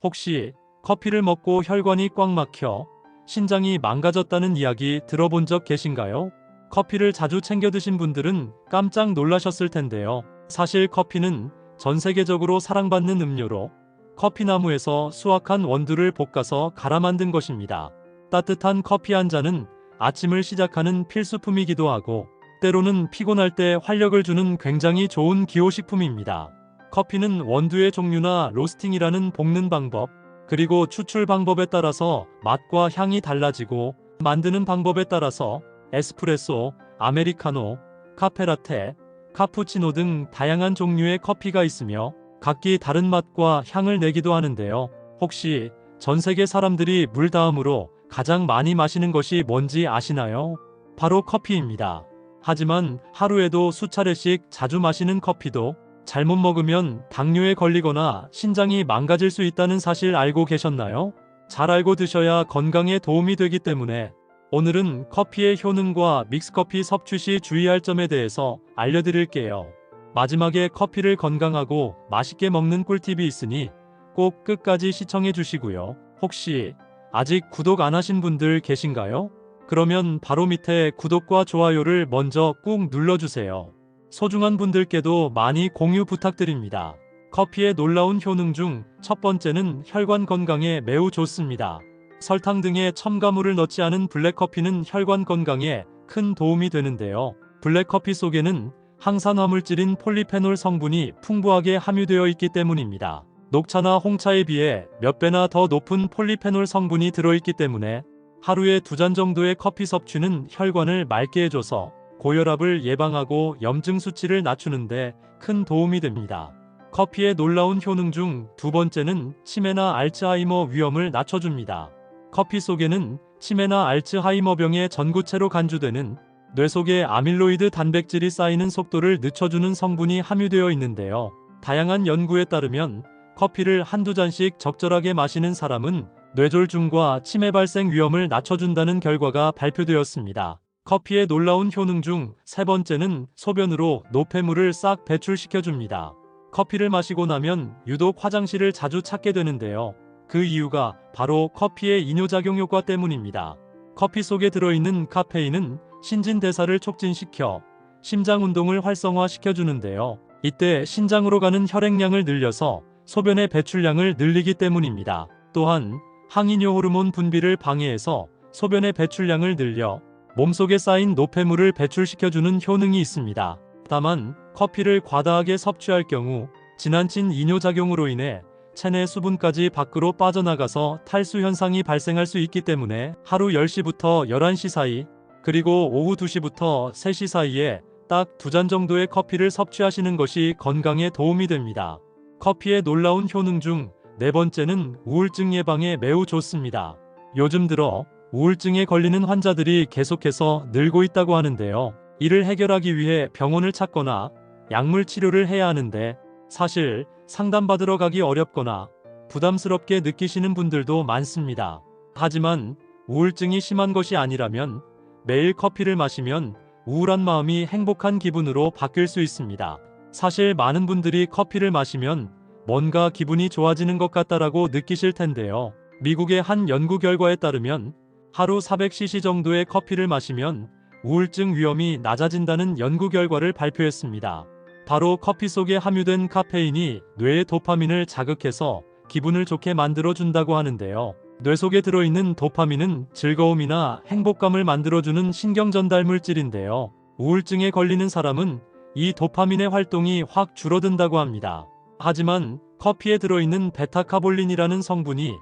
혹시 커피를 먹고 혈관이 꽉 막혀 신장이 망가졌다는 이야기 들어본 적 계신가요? 커피를 자주 챙겨 드신 분들은 깜짝 놀라셨을 텐데요. 사실 커피는 전 세계적으로 사랑받는 음료로 커피나무에서 수확한 원두를 볶아서 갈아 만든 것입니다. 따뜻한 커피 한 잔은 아침을 시작하는 필수품이기도 하고 때로는 피곤할 때 활력을 주는 굉장히 좋은 기호식품입니다. 커피는 원두의 종류나 로스팅이라는 볶는 방법, 그리고 추출 방법에 따라서 맛과 향이 달라지고 만드는 방법에 따라서 에스프레소, 아메리카노, 카페라테, 카푸치노 등 다양한 종류의 커피가 있으며 각기 다른 맛과 향을 내기도 하는데요. 혹시 전 세계 사람들이 물 다음으로 가장 많이 마시는 것이 뭔지 아시나요? 바로 커피입니다. 하지만 하루에도 수차례씩 자주 마시는 커피도 잘못 먹으면 당뇨에 걸리거나 신장이 망가질 수 있다는 사실 알고 계셨나요? 잘 알고 드셔야 건강에 도움이 되기 때문에 오늘은 커피의 효능과 믹스커피 섭취 시 주의할 점에 대해서 알려드릴게요. 마지막에 커피를 건강하고 맛있게 먹는 꿀팁이 있으니 꼭 끝까지 시청해 주시고요. 혹시 아직 구독 안 하신 분들 계신가요? 그러면 바로 밑에 구독과 좋아요를 먼저 꾹 눌러주세요. 소중한 분들께도 많이 공유 부탁드립니다. 커피의 놀라운 효능 중 첫 번째는 혈관 건강에 매우 좋습니다. 설탕 등의 첨가물을 넣지 않은 블랙커피는 혈관 건강에 큰 도움이 되는데요. 블랙커피 속에는 항산화 물질인 폴리페놀 성분이 풍부하게 함유되어 있기 때문입니다. 녹차나 홍차에 비해 몇 배나 더 높은 폴리페놀 성분이 들어있기 때문에 하루에 2잔 정도의 커피 섭취는 혈관을 맑게 해줘서 고혈압을 예방하고 염증 수치를 낮추는데 큰 도움이 됩니다. 커피의 놀라운 효능 중 두 번째는 치매나 알츠하이머 위험을 낮춰줍니다. 커피 속에는 치매나 알츠하이머병의 전구체로 간주되는 뇌 속에 아밀로이드 단백질이 쌓이는 속도를 늦춰주는 성분이 함유되어 있는데요. 다양한 연구에 따르면 커피를 한두 잔씩 적절하게 마시는 사람은 뇌졸중과 치매 발생 위험을 낮춰준다는 결과가 발표되었습니다. 커피의 놀라운 효능 중 세 번째는 소변으로 노폐물을 싹 배출시켜줍니다. 커피를 마시고 나면 유독 화장실을 자주 찾게 되는데요. 그 이유가 바로 커피의 이뇨작용 효과 때문입니다. 커피 속에 들어있는 카페인은 신진대사를 촉진시켜 심장 운동을 활성화시켜주는데요. 이때 신장으로 가는 혈액량을 늘려서 소변의 배출량을 늘리기 때문입니다. 또한 항이뇨 호르몬 분비를 방해해서 소변의 배출량을 늘려 몸속에 쌓인 노폐물을 배출시켜주는 효능이 있습니다. 다만 커피를 과다하게 섭취할 경우 지나친 이뇨작용으로 인해 체내 수분까지 밖으로 빠져나가서 탈수 현상이 발생할 수 있기 때문에 하루 10시부터 11시 사이, 그리고 오후 2시부터 3시 사이에 딱 2잔 정도의 커피를 섭취하시는 것이 건강에 도움이 됩니다. 커피의 놀라운 효능 중 네 번째는 우울증 예방에 매우 좋습니다. 요즘 들어 우울증에 걸리는 환자들이 계속해서 늘고 있다고 하는데요. 이를 해결하기 위해 병원을 찾거나 약물 치료를 해야 하는데 사실 상담받으러 가기 어렵거나 부담스럽게 느끼시는 분들도 많습니다. 하지만 우울증이 심한 것이 아니라면 매일 커피를 마시면 우울한 마음이 행복한 기분으로 바뀔 수 있습니다. 사실 많은 분들이 커피를 마시면 뭔가 기분이 좋아지는 것 같다라고 느끼실 텐데요. 미국의 한 연구 결과에 따르면 하루 400cc 정도의 커피를 마시면 우울증 위험이 낮아진다는 연구 결과를 발표했습니다. 바로 커피 속에 함유된 카페인이 뇌의 도파민을 자극해서 기분을 좋게 만들어준다고 하는데요. 뇌 속에 들어있는 도파민은 즐거움이나 행복감을 만들어주는 신경전달 물질인데요. 우울증에 걸리는 사람은 이 도파민의 활동이 확 줄어든다고 합니다. 하지만 커피에 들어있는 베타카볼린이라는 성분이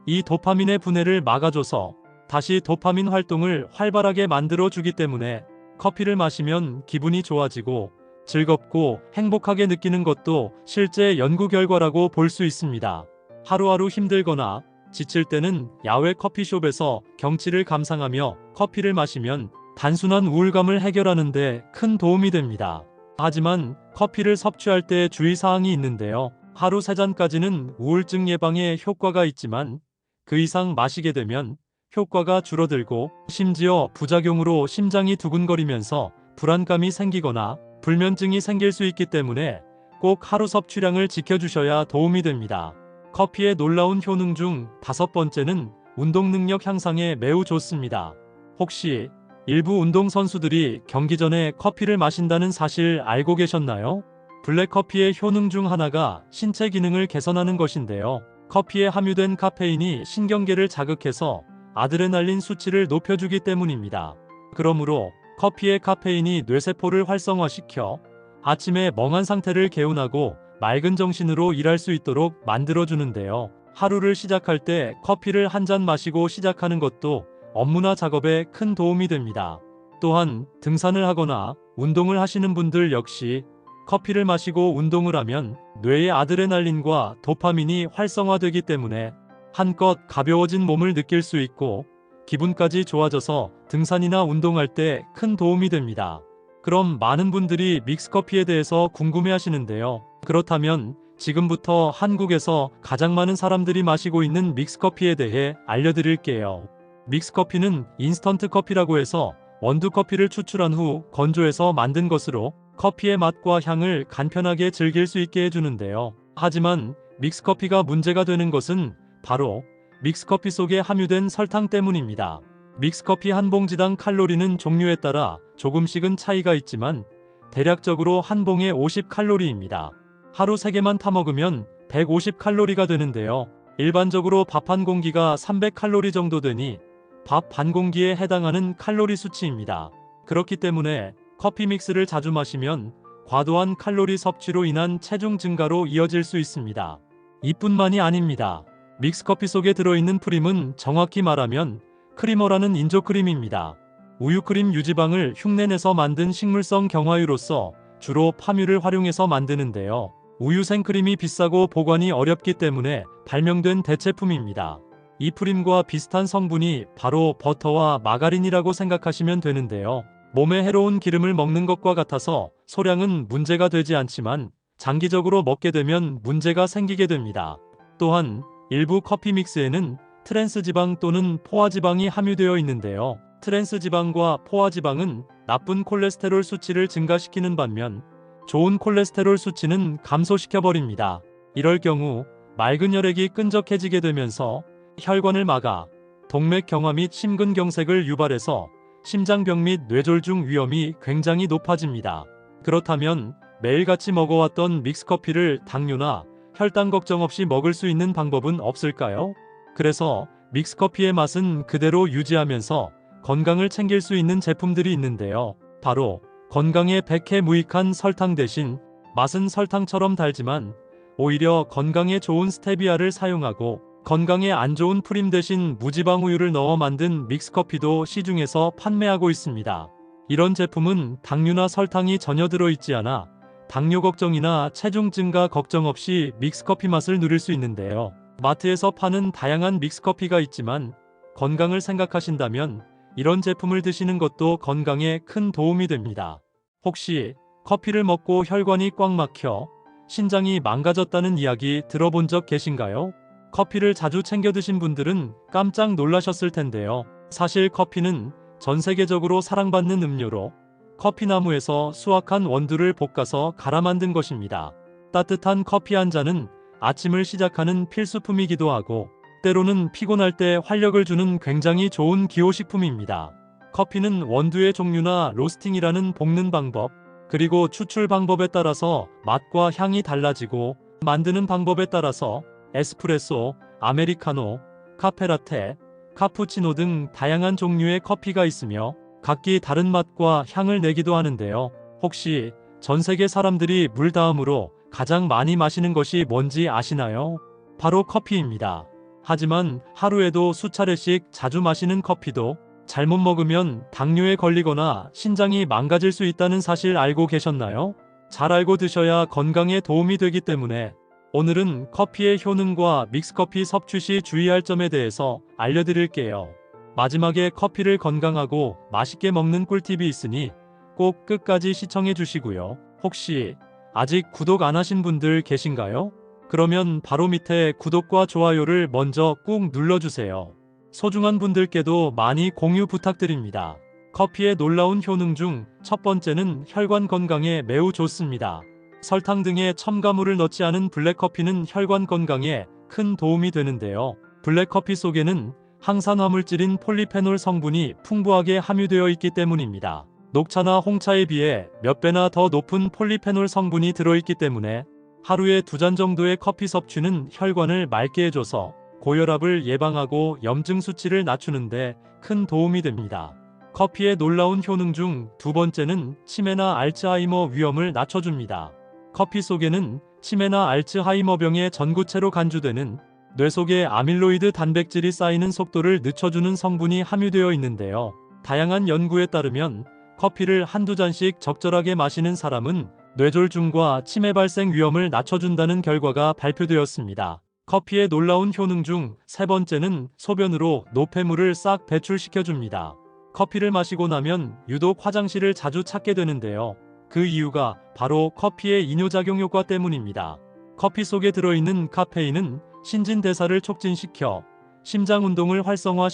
이 도파민의 분해를 막아줘서 다시 도파민 활동을 활발하게 만들어주기 때문에 커피를 마시면 기분이 좋아지고 즐겁고 행복하게 느끼는 것도 실제 연구 결과라고 볼 수 있습니다. 하루하루 힘들거나 지칠 때는 야외 커피숍에서 경치를 감상하며 커피를 마시면 단순한 우울감을 해결하는 데 큰 도움이 됩니다. 하지만 커피를 섭취할 때 주의사항이 있는데요. 하루 3잔까지는 우울증 예방에 효과가 있지만 그 이상 마시게 되면 효과가 줄어들고 심지어 부작용으로 심장이 두근거리면서 불안감이 생기거나 불면증이 생길 수 있기 때문에 꼭 하루 섭취량을 지켜주셔야 도움이 됩니다. 커피의 놀라운 효능 중 5번째는 운동 능력 향상에 매우 좋습니다. 혹시 일부 운동선수들이 경기 전에 커피를 마신다는 사실 알고 계셨나요? 블랙커피의 효능 중 하나가 신체 기능을 개선하는 것인데요. 커피에 함유된 카페인이 신경계를 자극해서 아드레날린 수치를 높여주기 때문입니다. 그러므로 커피의 카페인이 뇌세포를 활성화시켜 아침에 멍한 상태를 개운하고 맑은 정신으로 일할 수 있도록 만들어주는데요. 하루를 시작할 때 커피를 한 잔 마시고 시작하는 것도 업무나 작업에 큰 도움이 됩니다. 또한 등산을 하거나 운동을 하시는 분들 역시 커피를 마시고 운동을 하면 뇌의 아드레날린과 도파민이 활성화되기 때문에 한껏 가벼워진 몸을 느낄 수 있고 기분까지 좋아져서 등산이나 운동할 때 큰 도움이 됩니다. 그럼 많은 분들이 믹스커피에 대해서 궁금해 하시는데요. 그렇다면 지금부터 한국에서 가장 많은 사람들이 마시고 있는 믹스커피에 대해 알려드릴게요. 믹스커피는 인스턴트 커피라고 해서 원두 커피를 추출한 후 건조해서 만든 것으로 커피의 맛과 향을 간편하게 즐길 수 있게 해주는데요. 하지만 믹스커피가 문제가 되는 것은 바로 믹스커피 속에 함유된 설탕 때문입니다. 믹스커피 한 봉지당 칼로리는 종류에 따라 조금씩은 차이가 있지만 대략적으로 한 봉에 50칼로리입니다. 하루 3개만 타먹으면 150칼로리가 되는데요. 일반적으로 밥 한 공기가 300칼로리 정도 되니 밥 반 공기에 해당하는 칼로리 수치입니다. 그렇기 때문에 커피 믹스를 자주 마시면 과도한 칼로리 섭취로 인한 체중 증가로 이어질 수 있습니다. 이뿐만이 아닙니다. 믹스커피 속에 들어있는 프림은 정확히 말하면 크리머라는 인조크림입니다. 우유크림 유지방을 흉내내서 만든 식물성 경화유로서 주로 파뮤를 활용해서 만드는데요. 우유 생크림이 비싸고 보관이 어렵기 때문에 발명된 대체품입니다. 이 프림과 비슷한 성분이 바로 버터와 마가린이라고 생각하시면 되는데요. 몸에 해로운 기름을 먹는 것과 같아서 소량은 문제가 되지 않지만 장기적으로 먹게 되면 문제가 생기게 됩니다. 또한 일부 커피 믹스에는 트랜스지방 또는 포화지방이 함유되어 있는데요. 트랜스지방과 포화지방은 나쁜 콜레스테롤 수치를 증가시키는 반면 좋은 콜레스테롤 수치는 감소시켜버립니다. 이럴 경우 맑은 혈액이 끈적해지게 되면서 혈관을 막아 동맥경화 및 심근경색을 유발해서 심장병 및 뇌졸중 위험이 굉장히 높아집니다. 그렇다면 매일같이 먹어왔던 믹스커피를 당뇨나 혈당 걱정 없이 먹을 수 있는 방법은 없을까요? 그래서 믹스커피의 맛은 그대로 유지하면서 건강을 챙길 수 있는 제품들이 있는데요. 바로 건강에 백해무익한 설탕 대신 맛은 설탕처럼 달지만 오히려 건강에 좋은 스테비아를 사용하고 건강에 안 좋은 프림 대신 무지방 우유를 넣어 만든 믹스커피도 시중에서 판매하고 있습니다. 이런 제품은 당류나 설탕이 전혀 들어있지 않아 당뇨 걱정이나 체중 증가 걱정 없이 믹스커피 맛을 누릴 수 있는데요. 마트에서 파는 다양한 믹스커피가 있지만 건강을 생각하신다면 이런 제품을 드시는 것도 건강에 큰 도움이 됩니다. 혹시 커피를 먹고 혈관이 꽉 막혀 신장이 망가졌다는 이야기 들어본 적 계신가요? 커피를 자주 챙겨 드신 분들은 깜짝 놀라셨을 텐데요. 사실 커피는 전 세계적으로 사랑받는 음료로 커피나무에서 수확한 원두를 볶아서 갈아 만든 것입니다. 따뜻한 커피 한 잔은 아침을 시작하는 필수품이기도 하고 때로는 피곤할 때 활력을 주는 굉장히 좋은 기호식품입니다. 커피는 원두의 종류나 로스팅이라는 볶는 방법, 그리고 추출 방법에 따라서 맛과 향이 달라지고 만드는 방법에 따라서 에스프레소, 아메리카노, 카페라테, 카푸치노 등 다양한 종류의 커피가 있으며 각기 다른 맛과 향을 내기도 하는데요. 혹시 전 세계 사람들이 물 다음으로 가장 많이 마시는 것이 뭔지 아시나요? 바로 커피입니다. 하지만 하루에도 수차례씩 자주 마시는 커피도 잘못 먹으면 당뇨에 걸리거나 신장이 망가질 수 있다는 사실 알고 계셨나요? 잘 알고 드셔야 건강에 도움이 되기 때문에 오늘은 커피의 효능과 믹스커피 섭취 시 주의할 점에 대해서 알려드릴게요. 마지막에 커피를 건강하고 맛있게 먹는 꿀팁이 있으니 꼭 끝까지 시청해 주시고요. 혹시 아직 구독 안 하신 분들 계신가요? 그러면 바로 밑에 구독과 좋아요를 먼저 꾹 눌러주세요. 소중한 분들께도 많이 공유 부탁드립니다. 커피의 놀라운 효능 중 첫 번째는 혈관 건강에 매우 좋습니다. 설탕 등의 첨가물을 넣지 않은 블랙커피는 혈관 건강에 큰 도움이 되는데요. 블랙커피 속에는 항산화 물질인 폴리페놀 성분이 풍부하게 함유되어 있기 때문입니다. 녹차나 홍차에 비해 몇 배나 더 높은 폴리페놀 성분이 들어있기 때문에 하루에 2잔 정도의 커피 섭취는 혈관을 맑게 해줘서 고혈압을 예방하고 염증 수치를 낮추는데 큰 도움이 됩니다. 커피의 놀라운 효능 중 두 번째는 치매나 알츠하이머 위험을 낮춰줍니다. 커피 속에는 치매나 알츠하이머병의 전구체로 간주되는 뇌 속에 아밀로이드 단백질이 쌓이는 속도를 늦춰주는 성분이 함유되어 있는데요. 다양한 연구에 따르면 커피를 한두 잔씩 적절하게 마시는 사람은 뇌졸중과 치매 발생 위험을 낮춰준다는 결과가 발표되었습니다. 커피의 놀라운 효능 중 세 번째는 소변으로 노폐물을 싹 배출시켜줍니다. 커피를 마시고 나면 유독 화장실을 자주 찾게 되는데요. 그 이유가 바로 커피의 이뇨작용 효과 때문입니다. 커피 속에 들어있는 카페인은 신진대사를 촉진시켜 심장 운동을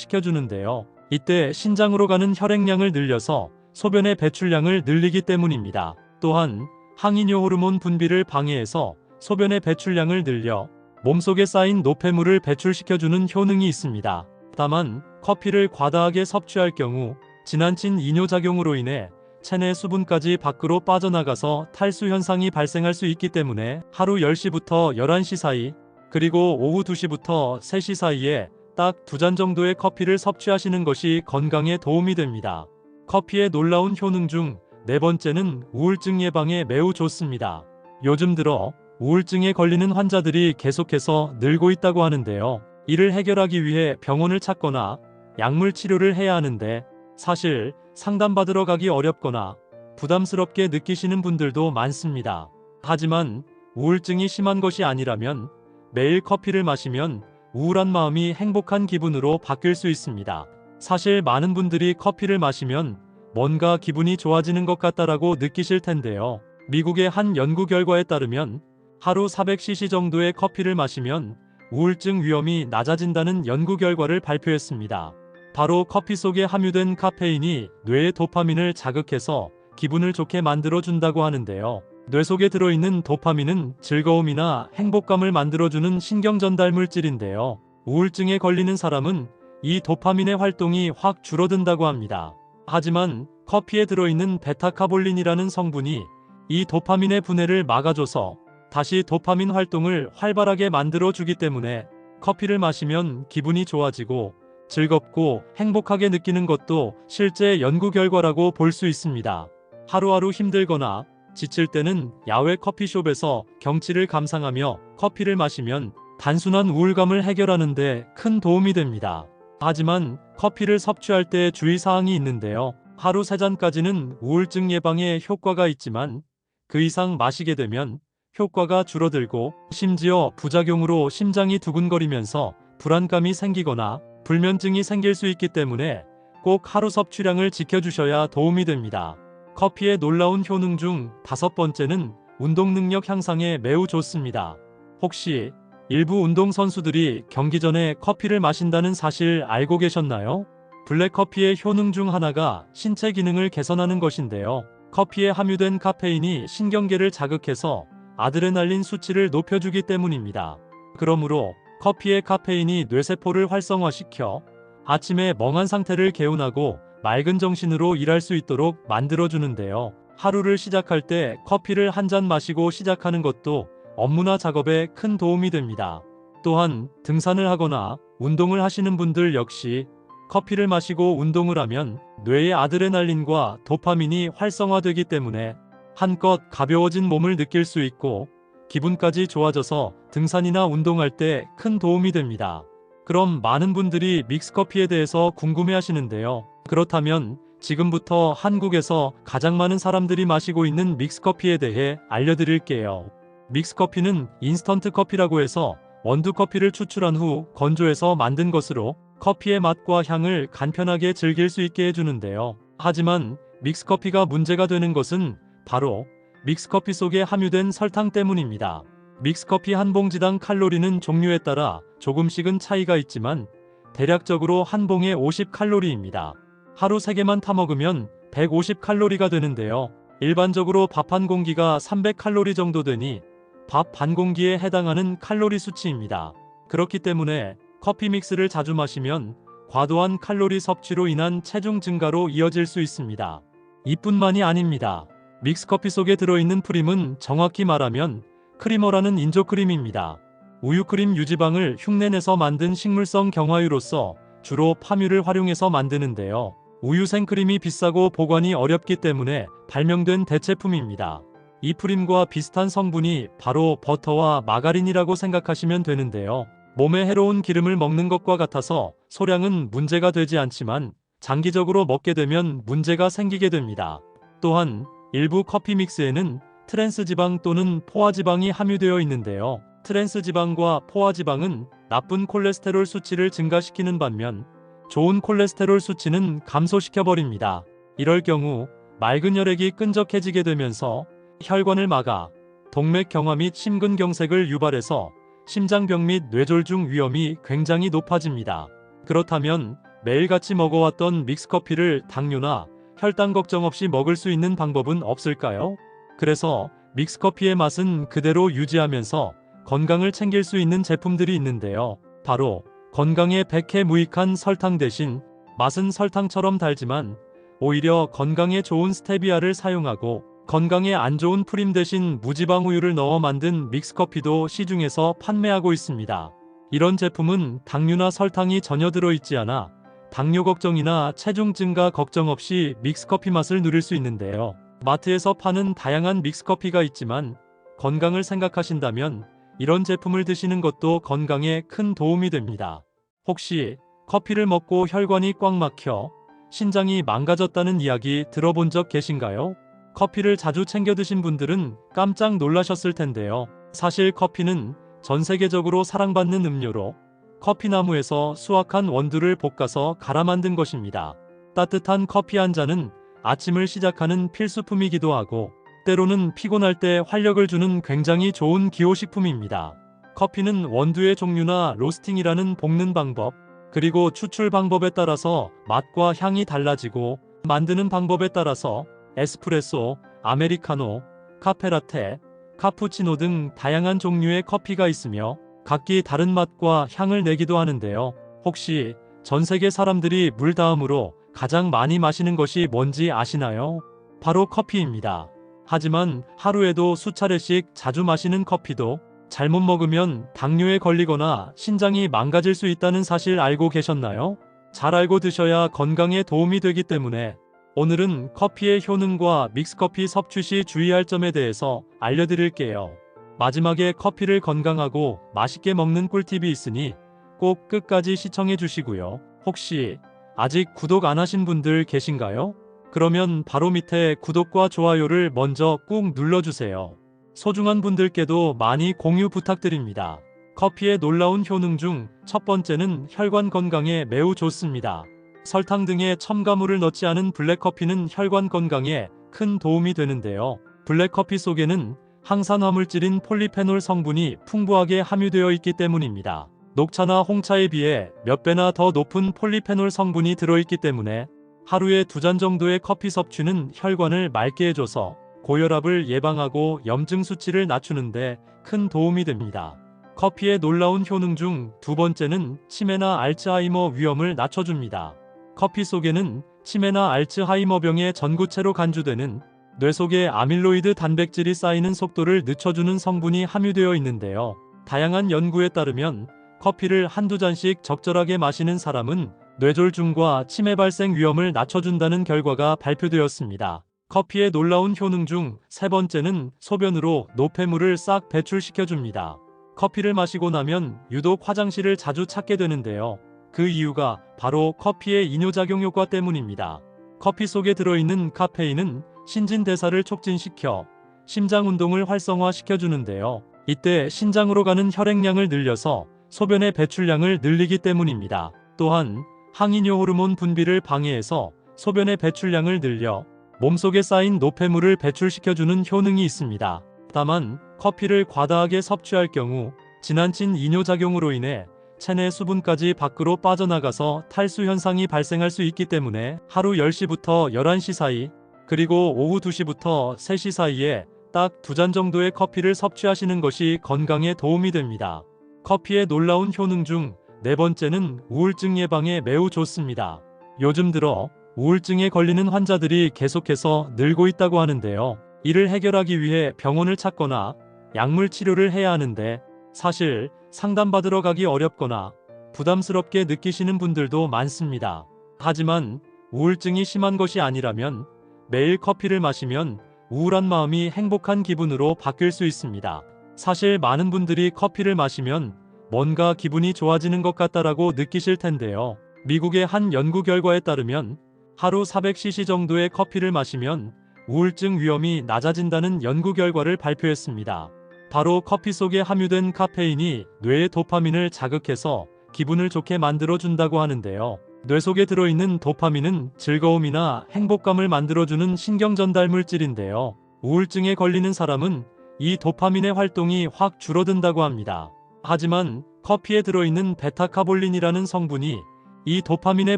활성화시켜주는데요. 이때 신장으로 가는 혈액량을 늘려서 소변의 배출량을 늘리기 때문입니다. 또한 항이뇨 호르몬 분비를 방해해서 소변의 배출량을 늘려 몸속에 쌓인 노폐물을 배출시켜주는 효능이 있습니다. 다만 커피를 과다하게 섭취할 경우 지나친 이뇨작용으로 인해 체내 수분까지 밖으로 빠져나가서 탈수 현상이 발생할 수 있기 때문에 하루 10시부터 11시 사이 그리고 오후 2시부터 3시 사이에 딱 2잔 정도의 커피를 섭취하시는 것이 건강에 도움이 됩니다. 커피의 놀라운 효능 중 네 번째는 우울증 예방에 매우 좋습니다. 요즘 들어 우울증에 걸리는 환자들이 계속해서 늘고 있다고 하는데요. 이를 해결하기 위해 병원을 찾거나 약물 치료를 해야 하는데 사실 상담받으러 가기 어렵거나 부담스럽게 느끼시는 분들도 많습니다. 하지만 우울증이 심한 것이 아니라면 매일 커피를 마시면 우울한 마음이 행복한 기분으로 바뀔 수 있습니다. 사실 많은 분들이 커피를 마시면 뭔가 기분이 좋아지는 것 같다라고 느끼실 텐데요. 미국의 한 연구 결과에 따르면 하루 400cc 정도의 커피를 마시면 우울증 위험이 낮아진다는 연구 결과를 발표했습니다. 바로 커피 속에 함유된 카페인이 뇌의 도파민을 자극해서 기분을 좋게 만들어준다고 하는데요. 뇌 속에 들어있는 도파민은 즐거움이나 행복감을 만들어주는 신경전달 물질인데요. 우울증에 걸리는 사람은 이 도파민의 활동이 확 줄어든다고 합니다. 하지만 커피에 들어있는 베타카볼린이라는 성분이 이 도파민의 분해를 막아줘서 다시 도파민 활동을 활발하게 만들어주기 때문에 커피를 마시면 기분이 좋아지고 즐겁고 행복하게 느끼는 것도 실제 연구 결과라고 볼 수 있습니다. 하루하루 힘들거나 지칠 때는 야외 커피숍에서 경치를 감상하며 커피를 마시면 단순한 우울감을 해결하는 데 큰 도움이 됩니다. 하지만 커피를 섭취할 때 주의사항이 있는데요. 하루 3잔까지는 우울증 예방에 효과가 있지만 그 이상 마시게 되면 효과가 줄어들고 심지어 부작용으로 심장이 두근거리면서 불안감이 생기거나 불면증이 생길 수 있기 때문에 꼭 하루 섭취량을 지켜주셔야 도움이 됩니다. 커피의 놀라운 효능 중 5번째는 운동 능력 향상에 매우 좋습니다. 혹시 일부 운동선수들이 경기 전에 커피를 마신다는 사실 알고 계셨나요? 블랙커피의 효능 중 하나가 신체 기능을 개선하는 것인데요. 커피에 함유된 카페인이 신경계를 자극해서 아드레날린 수치를 높여주기 때문입니다. 그러므로 커피의 카페인이 뇌세포를 활성화시켜 아침에 멍한 상태를 개운하고 맑은 정신으로 일할 수 있도록 만들어주는데요. 하루를 시작할 때 커피를 한 잔 마시고 시작하는 것도 업무나 작업에 큰 도움이 됩니다. 또한 등산을 하거나 운동을 하시는 분들 역시 커피를 마시고 운동을 하면 뇌의 아드레날린과 도파민이 활성화되기 때문에 한껏 가벼워진 몸을 느낄 수 있고 기분까지 좋아져서 등산이나 운동할 때 큰 도움이 됩니다. 그럼 많은 분들이 믹스커피에 대해서 궁금해 하시는데요. 그렇다면 지금부터 한국에서 가장 많은 사람들이 마시고 있는 믹스커피에 대해 알려드릴게요. 믹스커피는 인스턴트 커피라고 해서 원두커피를 추출한 후 건조해서 만든 것으로 커피의 맛과 향을 간편하게 즐길 수 있게 해주는데요. 하지만 믹스커피가 문제가 되는 것은 바로 믹스커피 속에 함유된 설탕 때문입니다. 믹스커피 한 봉지당 칼로리는 종류에 따라 조금씩은 차이가 있지만 대략적으로 한 봉에 50칼로리입니다. 하루 3개만 타먹으면 150칼로리가 되는데요. 일반적으로 밥 한 공기가 300칼로리 정도 되니 밥 반 공기에 해당하는 칼로리 수치입니다. 그렇기 때문에 커피 믹스를 자주 마시면 과도한 칼로리 섭취로 인한 체중 증가로 이어질 수 있습니다. 이뿐만이 아닙니다. 믹스커피 속에 들어있는 프림은 정확히 말하면 크리머라는 인조크림입니다. 우유크림 유지방을 흉내내서 만든 식물성 경화유로서 주로 파뮤를 활용해서 만드는데요. 우유 생크림이 비싸고 보관이 어렵기 때문에 발명된 대체품입니다. 이 프림과 비슷한 성분이 바로 버터와 마가린이라고 생각하시면 되는데요. 몸에 해로운 기름을 먹는 것과 같아서 소량은 문제가 되지 않지만 장기적으로 먹게 되면 문제가 생기게 됩니다. 또한 일부 커피 믹스에는 트랜스지방 또는 포화지방이 함유되어 있는데요. 트랜스지방과 포화지방은 나쁜 콜레스테롤 수치를 증가시키는 반면 좋은 콜레스테롤 수치는 감소시켜버립니다. 이럴 경우 맑은 혈액이 끈적해지게 되면서 혈관을 막아 동맥 경화 및 심근경색을 유발해서 심장병 및 뇌졸중 위험이 굉장히 높아집니다. 그렇다면 매일같이 먹어왔던 믹스커피를 당뇨나 혈당 걱정 없이 먹을 수 있는 방법은 없을까요? 그래서 믹스커피의 맛은 그대로 유지하면서 건강을 챙길 수 있는 제품들이 있는데요. 바로 건강에 백해 무익한 설탕 대신 맛은 설탕처럼 달지만 오히려 건강에 좋은 스테비아를 사용하고 건강에 안 좋은 프림 대신 무지방 우유를 넣어 만든 믹스커피도 시중에서 판매하고 있습니다. 이런 제품은 당류나 설탕이 전혀 들어있지 않아 당뇨 걱정이나 체중 증가 걱정 없이 믹스커피 맛을 누릴 수 있는데요. 마트에서 파는 다양한 믹스커피가 있지만 건강을 생각하신다면 이런 제품을 드시는 것도 건강에 큰 도움이 됩니다. 혹시 커피를 먹고 혈관이 꽉 막혀 신장이 망가졌다는 이야기 들어본 적 계신가요? 커피를 자주 챙겨 드신 분들은 깜짝 놀라셨을 텐데요. 사실 커피는 전 세계적으로 사랑받는 음료로 커피나무에서 수확한 원두를 볶아서 갈아 만든 것입니다. 따뜻한 커피 한 잔은 아침을 시작하는 필수품이기도 하고 때로는 피곤할 때 활력을 주는 굉장히 좋은 기호식품입니다. 커피는 원두의 종류나 로스팅이라는 볶는 방법, 그리고 추출 방법에 따라서 맛과 향이 달라지고 만드는 방법에 따라서 에스프레소, 아메리카노, 카페라테, 카푸치노 등 다양한 종류의 커피가 있으며 각기 다른 맛과 향을 내기도 하는데요. 혹시 전 세계 사람들이 물 다음으로 가장 많이 마시는 것이 뭔지 아시나요? 바로 커피입니다. 하지만 하루에도 수차례씩 자주 마시는 커피도 잘못 먹으면 당뇨에 걸리거나 신장이 망가질 수 있다는 사실 알고 계셨나요? 잘 알고 드셔야 건강에 도움이 되기 때문에 오늘은 커피의 효능과 믹스커피 섭취 시 주의할 점에 대해서 알려드릴게요. 마지막에 커피를 건강하고 맛있게 먹는 꿀팁이 있으니 꼭 끝까지 시청해 주시고요. 혹시 아직 구독 안 하신 분들 계신가요? 그러면 바로 밑에 구독과 좋아요를 먼저 꾹 눌러주세요. 소중한 분들께도 많이 공유 부탁드립니다. 커피의 놀라운 효능 중 첫 번째는 혈관 건강에 매우 좋습니다. 설탕 등의 첨가물을 넣지 않은 블랙커피는 혈관 건강에 큰 도움이 되는데요. 블랙커피 속에는 항산화물질인 폴리페놀 성분이 풍부하게 함유되어 있기 때문입니다. 녹차나 홍차에 비해 몇 배나 더 높은 폴리페놀 성분이 들어있기 때문에 하루에 2잔 정도의 커피 섭취는 혈관을 맑게 해줘서 고혈압을 예방하고 염증 수치를 낮추는데 큰 도움이 됩니다. 커피의 놀라운 효능 중 두 번째는 치매나 알츠하이머 위험을 낮춰줍니다. 커피 속에는 치매나 알츠하이머병의 전구체로 간주되는 뇌 속에 아밀로이드 단백질이 쌓이는 속도를 늦춰주는 성분이 함유되어 있는데요. 다양한 연구에 따르면 커피를 한두 잔씩 적절하게 마시는 사람은 뇌졸중과 치매 발생 위험을 낮춰준다는 결과가 발표되었습니다. 커피의 놀라운 효능 중 세 번째는 소변으로 노폐물을 싹 배출시켜줍니다. 커피를 마시고 나면 유독 화장실을 자주 찾게 되는데요. 그 이유가 바로 커피의 이뇨작용 효과 때문입니다. 커피 속에 들어있는 카페인은 신진대사를 촉진시켜 심장 운동을 활성화시켜주는데요. 이때 신장으로 가는 혈액량을 늘려서 소변의 배출량을 늘리기 때문입니다. 또한 항이뇨 호르몬 분비를 방해해서 소변의 배출량을 늘려 몸속에 쌓인 노폐물을 배출시켜주는 효능이 있습니다. 다만 커피를 과다하게 섭취할 경우 지나친 이뇨작용으로 인해 체내 수분까지 밖으로 빠져나가서 탈수 현상이 발생할 수 있기 때문에 하루 10시부터 11시 사이, 그리고 오후 2시부터 3시 사이에 딱 2잔 정도의 커피를 섭취하시는 것이 건강에 도움이 됩니다. 커피의 놀라운 효능 중 네 번째는 우울증 예방에 매우 좋습니다. 요즘 들어 우울증에 걸리는 환자들이 계속해서 늘고 있다고 하는데요. 이를 해결하기 위해 병원을 찾거나 약물 치료를 해야 하는데 사실 상담받으러 가기 어렵거나 부담스럽게 느끼시는 분들도 많습니다. 하지만 우울증이 심한 것이 아니라면 매일 커피를 마시면 우울한 마음이 행복한 기분으로 바뀔 수 있습니다. 사실 많은 분들이 커피를 마시면 뭔가 기분이 좋아지는 것 같다라고 느끼실 텐데요. 미국의 한 연구 결과에 따르면 하루 400cc 정도의 커피를 마시면 우울증 위험이 낮아진다는 연구 결과를 발표했습니다. 바로 커피 속에 함유된 카페인이 뇌의 도파민을 자극해서 기분을 좋게 만들어준다고 하는데요. 뇌 속에 들어있는 도파민은 즐거움이나 행복감을 만들어주는 신경전달 물질인데요. 우울증에 걸리는 사람은 이 도파민의 활동이 확 줄어든다고 합니다. 하지만 커피에 들어있는 베타카볼린이라는 성분이 이 도파민의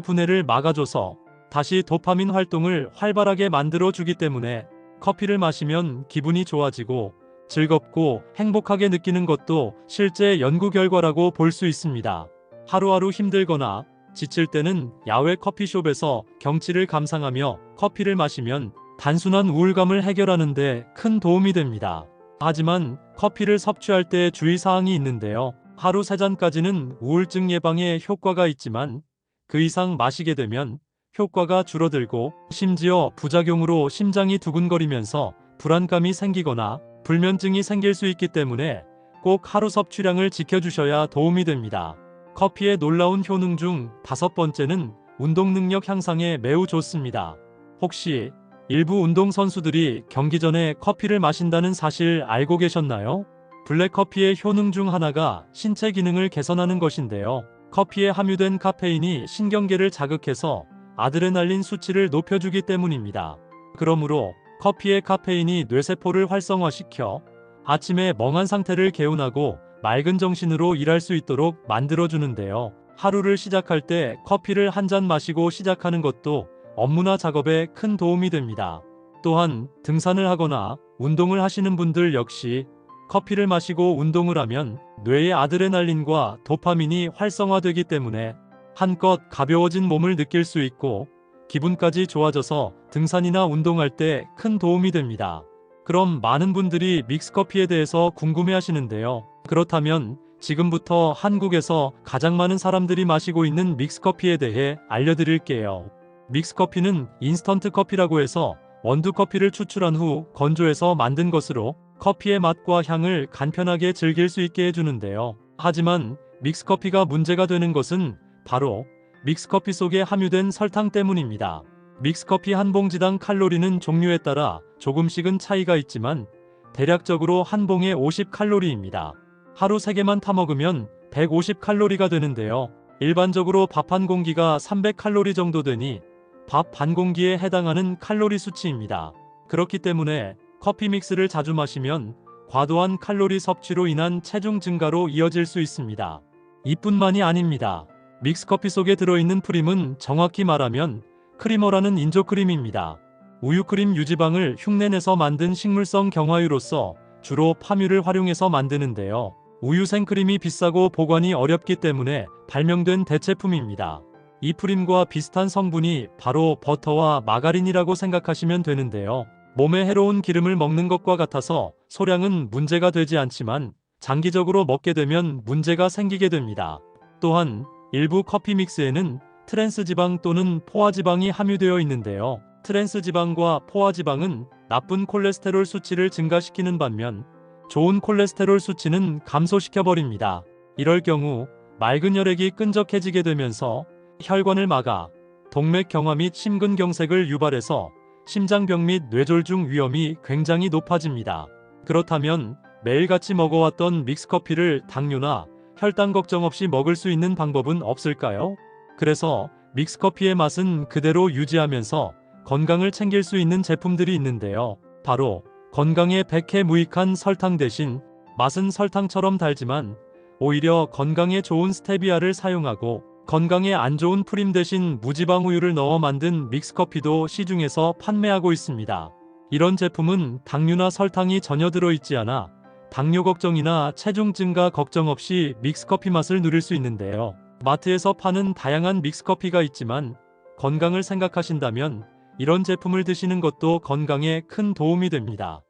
분해를 막아줘서 다시 도파민 활동을 활발하게 만들어주기 때문에 커피를 마시면 기분이 좋아지고 즐겁고 행복하게 느끼는 것도 실제 연구 결과라고 볼 수 있습니다. 하루하루 힘들거나 지칠 때는 야외 커피숍에서 경치를 감상하며 커피를 마시면 단순한 우울감을 해결하는 데 큰 도움이 됩니다. 하지만 커피를 섭취할 때 주의사항이 있는데요. 하루 3잔까지는 우울증 예방에 효과가 있지만 그 이상 마시게 되면 효과가 줄어들고 심지어 부작용으로 심장이 두근거리면서 불안감이 생기거나 불면증이 생길 수 있기 때문에 꼭 하루 섭취량을 지켜주셔야 도움이 됩니다. 커피의 놀라운 효능 중 5번째는 운동 능력 향상에 매우 좋습니다. 혹시 일부 운동선수들이 경기 전에 커피를 마신다는 사실 알고 계셨나요? 블랙커피의 효능 중 하나가 신체 기능을 개선하는 것인데요. 커피에 함유된 카페인이 신경계를 자극해서 아드레날린 수치를 높여주기 때문입니다. 그러므로 커피의 카페인이 뇌세포를 활성화시켜 아침에 멍한 상태를 개운하고 맑은 정신으로 일할 수 있도록 만들어주는데요. 하루를 시작할 때 커피를 한 잔 마시고 시작하는 것도 업무나 작업에 큰 도움이 됩니다. 또한 등산을 하거나 운동을 하시는 분들 역시 커피를 마시고 운동을 하면 뇌의 아드레날린과 도파민이 활성화되기 때문에 한껏 가벼워진 몸을 느낄 수 있고 기분까지 좋아져서 등산이나 운동할 때 큰 도움이 됩니다. 그럼 많은 분들이 믹스커피에 대해서 궁금해하시는데요. 그렇다면 지금부터 한국에서 가장 많은 사람들이 마시고 있는 믹스커피에 대해 알려드릴게요. 믹스커피는 인스턴트 커피라고 해서 원두커피를 추출한 후 건조해서 만든 것으로 커피의 맛과 향을 간편하게 즐길 수 있게 해주는데요. 하지만 믹스커피가 문제가 되는 것은 바로 믹스커피 속에 함유된 설탕 때문입니다. 믹스커피 한 봉지당 칼로리는 종류에 따라 조금씩은 차이가 있지만 대략적으로 한 봉에 50칼로리입니다. 하루 3개만 타먹으면 150칼로리가 되는데요. 일반적으로 밥 한 공기가 300칼로리 정도 되니 밥 반 공기에 해당하는 칼로리 수치입니다. 그렇기 때문에 커피 믹스를 자주 마시면 과도한 칼로리 섭취로 인한 체중 증가로 이어질 수 있습니다. 이뿐만이 아닙니다. 믹스커피 속에 들어있는 프림은 정확히 말하면 크리머라는 인조크림입니다. 우유크림 유지방을 흉내내서 만든 식물성 경화유로서 주로 파뮤를 활용해서 만드는데요. 우유 생크림이 비싸고 보관이 어렵기 때문에 발명된 대체품입니다. 이 프림과 비슷한 성분이 바로 버터와 마가린이라고 생각하시면 되는데요. 몸에 해로운 기름을 먹는 것과 같아서 소량은 문제가 되지 않지만 장기적으로 먹게 되면 문제가 생기게 됩니다. 또한 일부 커피 믹스에는 트랜스지방 또는 포화지방이 함유되어 있는데요. 트랜스지방과 포화지방은 나쁜 콜레스테롤 수치를 증가시키는 반면 좋은 콜레스테롤 수치는 감소시켜버립니다. 이럴 경우 맑은 혈액이 끈적해지게 되면서 혈관을 막아 동맥경화 및 심근경색을 유발해서 심장병 및 뇌졸중 위험이 굉장히 높아집니다. 그렇다면 매일같이 먹어왔던 믹스커피를 당뇨나 혈당 걱정 없이 먹을 수 있는 방법은 없을까요? 그래서 믹스커피의 맛은 그대로 유지하면서 건강을 챙길 수 있는 제품들이 있는데요. 바로 건강에 백해 무익한 설탕 대신 맛은 설탕처럼 달지만 오히려 건강에 좋은 스테비아를 사용하고 건강에 안 좋은 프림 대신 무지방 우유를 넣어 만든 믹스커피도 시중에서 판매하고 있습니다. 이런 제품은 당류나 설탕이 전혀 들어있지 않아 당뇨 걱정이나 체중 증가 걱정 없이 믹스커피 맛을 누릴 수 있는데요. 마트에서 파는 다양한 믹스커피가 있지만 건강을 생각하신다면 이런 제품을 드시는 것도 건강에 큰 도움이 됩니다.